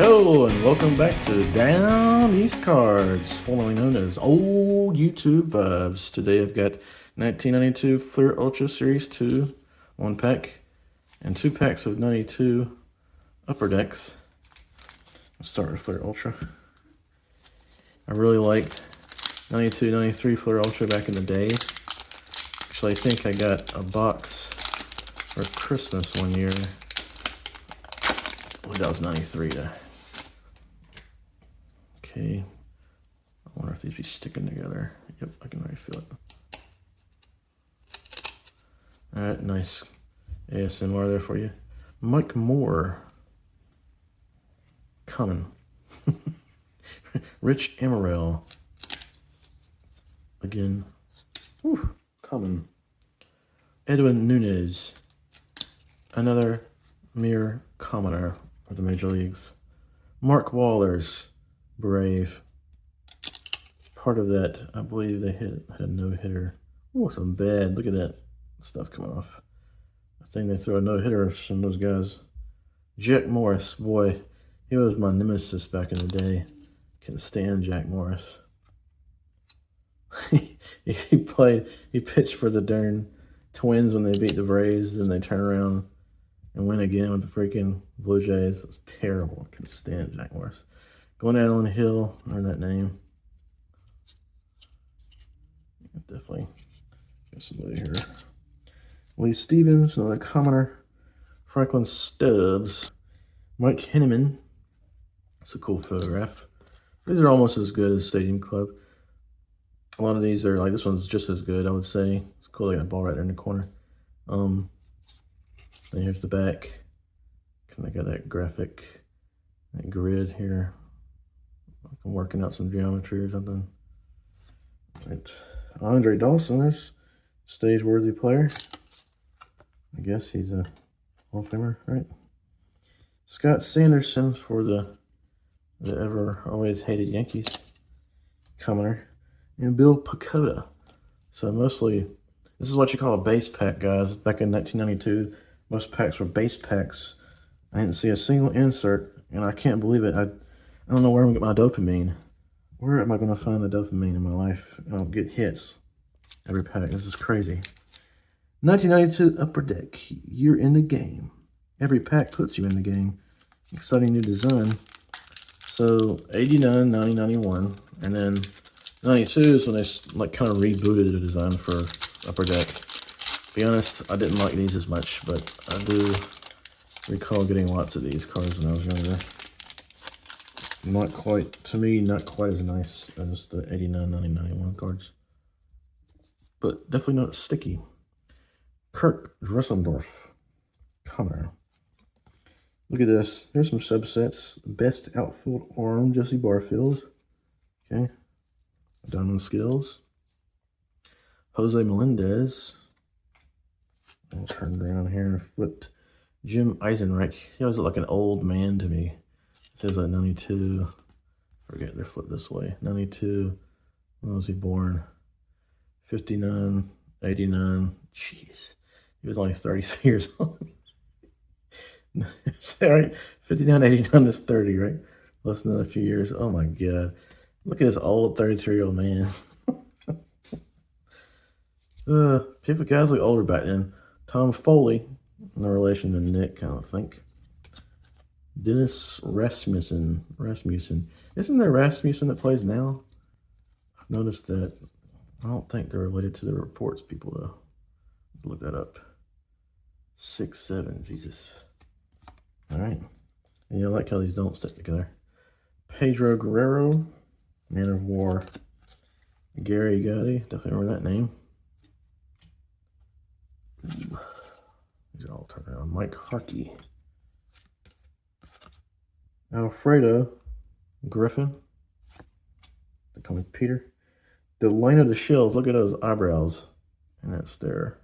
Hello and welcome back to Down East Cards, formerly known as Old YouTube Vibes. Today I've got 1992 Fleer Ultra Series 2 one pack and 2 packs of 92 Upper Decks. Let's start with Fleer Ultra. I really liked 92, 93 Fleer Ultra back in the day. Actually, I think I got a box for Christmas one year. Well, that was 93 though. Okay, I wonder if these be sticking together. Yep, I can already feel it. All right, nice ASMR there for you. Mike Moore, coming. Rich Amaral, again, whew, coming. Edwin Nunez, another mere commoner of the major leagues. Mark Wallers, Brave. Part of that, I believe they had a no-hitter. Oh, some bad. Look at that stuff coming off. I think they throw a no-hitter from those guys. Jack Morris, boy, he was my nemesis back in the day. Couldn't stand Jack Morris. he pitched for the darn Twins when they beat the Braves, and they turn around and win again with the freaking Blue Jays. It was terrible. I couldn't stand Jack Morris. Going out on the hill, learn that name. Definitely got somebody here. Lee Stevens, another commoner. Franklin Stubbs. Mike Henneman. It's a cool photograph. These are almost as good as Stadium Club. A lot of these are like, this one's just as good, I would say. It's cool, they got a ball right there in the corner. Then here's the back. Kind of got that graphic, that grid here. I'm working out some geometry or something. Right. Andre Dawson, there's stage-worthy player. I guess he's a Hall of Famer, right? Scott Sanderson for the ever always hated Yankees, commoner, and Bill Pacoda. So mostly, this is what you call a base pack, guys. Back in 1992, most packs were base packs. I didn't see a single insert, and I can't believe it. I don't know where I'm going to get my dopamine. Where am I going to find the dopamine in my life? I don't get hits every pack. This is crazy. 1992 Upper Deck. You're in the game. Every pack puts you in the game. Exciting new design. So 89, 90, 91, and then 92 is when they like kind of rebooted the design for Upper Deck. To be honest, I didn't like these as much, but I do recall getting lots of these cards when I was younger. Not quite, to me, not quite as nice as the 89, 90, 91 cards. But definitely not sticky. Kirk Dressendorf, commoner. Look at this. Here's some subsets. Best outfield arm, Jesse Barfield. Okay. Diamond Skills. Jose Melendez. I'll turn around here and flip. Jim Eisenreich. He always looked like an old man to me. It says like 92. Forget they're flipped this way. 92. When was he born? 59, 89. Jeez. He was only 33 years old. Sorry, 59, 89 is 30, right? Less than a few years. Oh my God. Look at this old 33-year-old man. People guys look older back then. Tom Foley, no relation to Nick, I don't think. Dennis Rasmussen. Isn't there Rasmussen that plays now? I've noticed that. I don't think they're related to the reports people, though. Look that up. 6'7", Jesus. All right. Yeah, I like how these don't stick together. Pedro Guerrero, Man of War. Gary Gotti, definitely remember that name. These are all turned around. Mike Harkey. Alfredo Griffin. They call me Peter. The line of the shells, look at those eyebrows. And that stare.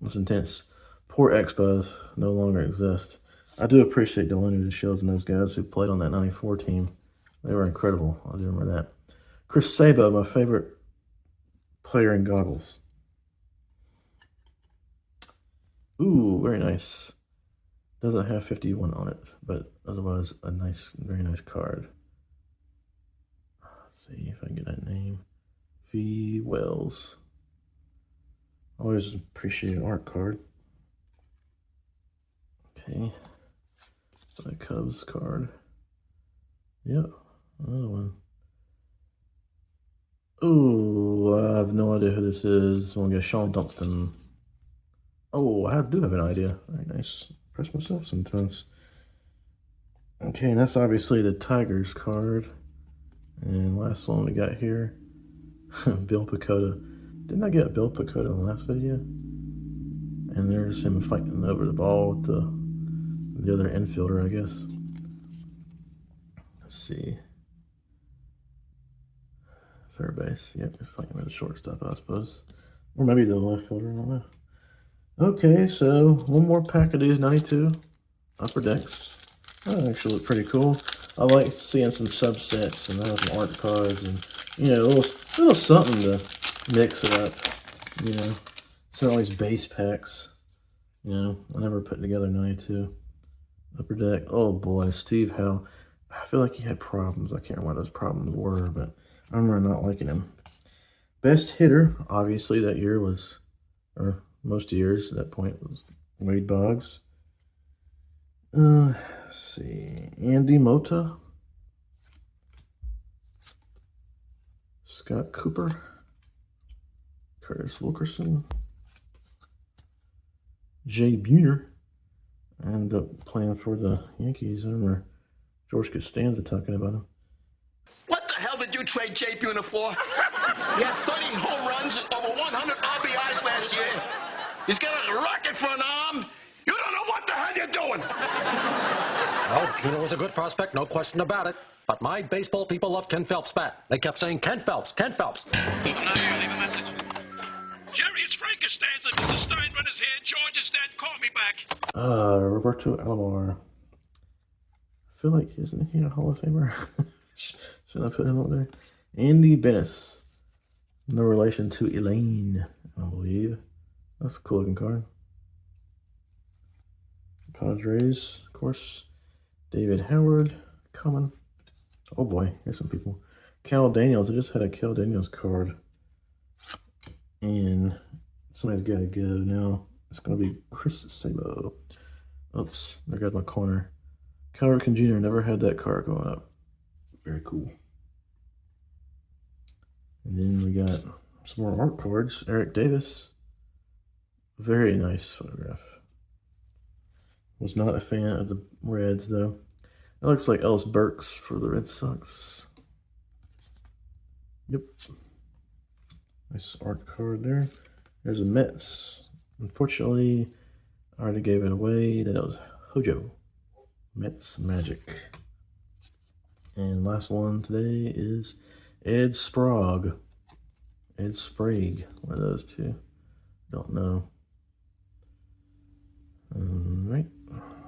It's intense. Poor Expos no longer exist. I do appreciate the line of the shells and those guys who played on that 94 team. They were incredible. I do remember that. Chris Sabo, my favorite player in goggles. Ooh, very nice. Doesn't have 51 on it, but otherwise a nice, very nice card. Let's see if I can get that name. V. Wells. Always appreciate an art card. Okay. So a Cubs card. Yep, another one. Oh, I have no idea who this is. I'm gonna get Sean Dunston. Oh, I do have an idea. Very nice. Press myself sometimes. Okay, and that's obviously the Tigers card. And last one we got here, Bill Pacoda. Didn't I get Bill Pacoda in the last video? And there's him fighting over the ball with the other infielder, I guess. Let's see. Third base. Yep, fighting with the shortstop, I suppose. Or maybe the left fielder, I don't know. Okay, so one more pack of these 92 upper decks. That actually look pretty cool. I like seeing some subsets and have some art cards and, you know, a little something to mix it up, you know. It's not always base packs, you know. I never put together 92 upper deck. Oh boy, Steve Howe. I feel like he had problems. I can't remember what those problems were, but I remember not liking him. Best hitter, obviously, that year was, or most years at that point, was Wade Boggs. Let's see. Andy Mota. Scott Cooper. Curtis Wilkerson. Jay Buhner. I ended up playing for the Yankees. I remember George Costanza talking about him. What the hell did you trade Jay Buhner for? He had 30 home runs and over 100 RBIs last year. He's got a rocket for an arm. You don't know what the hell you're doing. Well, Buhner was a good prospect, no question about it. But my baseball people loved Ken Phelps' bat. They kept saying, Ken Phelps, Ken Phelps. Now here, leave a message. Jerry, it's Frank Costanza. Mr. Steinbrenner's here. George is dead. Call me back. Roberto Alomar. I feel like, isn't he a Hall of Famer? Should I put him up there? Andy Bennis. No relation to Elaine, I believe. That's a cool looking card. Padres, of course. David Howard, coming. Oh boy, here's some people. Cal Daniels. I just had a Cal Daniels card. And somebody's got to go now. It's going to be Chris Sabo. Oops, there goes my corner. Cal Ripken Jr. never had that card going up. Very cool. And then we got some more art cards. Eric Davis. Very nice photograph. Was not a fan of the Reds, though. It looks like Ellis Burks for the Red Sox. Yep. Nice art card there. There's a Mets. Unfortunately, I already gave it away. That was Hojo. Mets Magic. And last one today is Ed Sprague. Ed Sprague. One of those two. Don't know. Alright.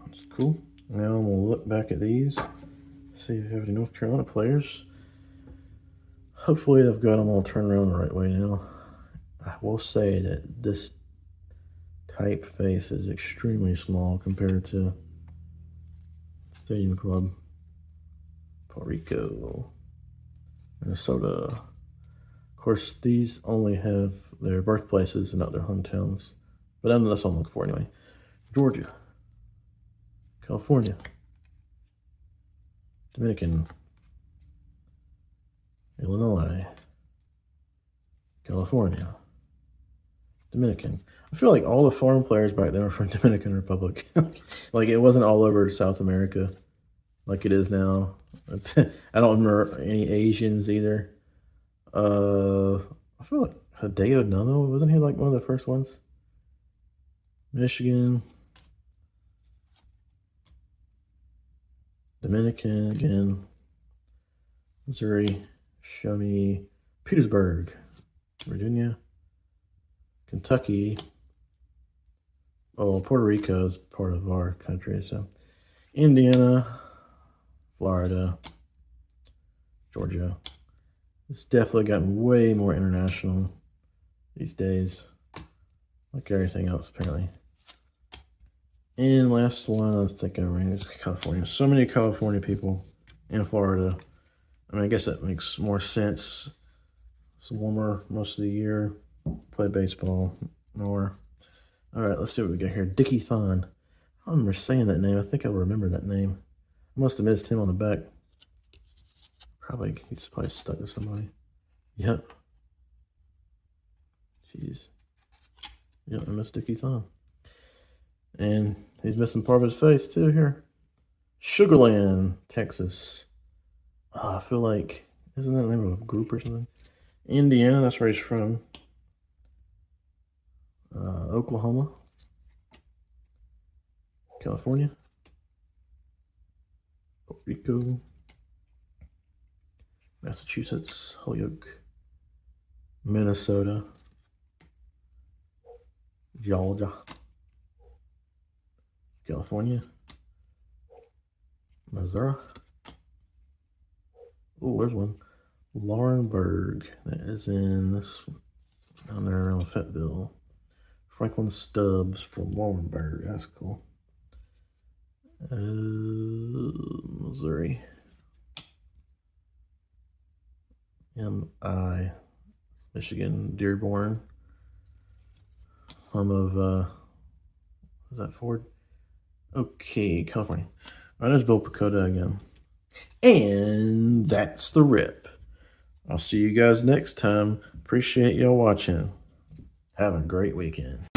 That's cool. Now I'm going to look back at these. See if we have any North Carolina players. Hopefully I've got them all turned around the right way now. I will say that this typeface is extremely small compared to Stadium Club. Puerto Rico. Minnesota. Of course, these only have their birthplaces and not their hometowns. But that's what I'm looking for anyway. Georgia. California. Dominican. Illinois. California. Dominican. I feel like all the foreign players back then were from Dominican Republic. Like it wasn't all over South America like it is now. I don't remember any Asians either. I feel like Hideo Nono, wasn't he like one of the first ones? Michigan. Dominican again. Missouri. Show me Petersburg. Virginia. Kentucky. Oh, Puerto Rico is part of our country, so Indiana, Florida, Georgia. It's definitely gotten way more international these days, like everything else apparently. And last one, I think I ran is California. So many California people in Florida. I mean, I guess that makes more sense. It's warmer most of the year. Play baseball more. All right, let's see what we got here. Dickie Thon. I don't remember saying that name. I think I remember that name. I must have missed him on the back. He's probably stuck with somebody. Yep. Jeez. Yep, I missed Dickie Thon. And he's missing part of his face too here. Sugarland, Texas. Oh, I feel like, isn't that the name of a group or something? Indiana, that's where he's from. Oklahoma. California. Puerto Rico. Massachusetts. Holyoke. Minnesota. Georgia. California. Missouri. Oh, there's one. Laurinburg. That is in this down there around Fayetteville. Franklin Stubbs from Laurinburg. That's cool. Missouri. M.I. Michigan. Dearborn. Home of, is that Ford? Okay, California. All right, there's Bill Pacoda again. And that's the rip. I'll see you guys next time. Appreciate y'all watching. Have a great weekend.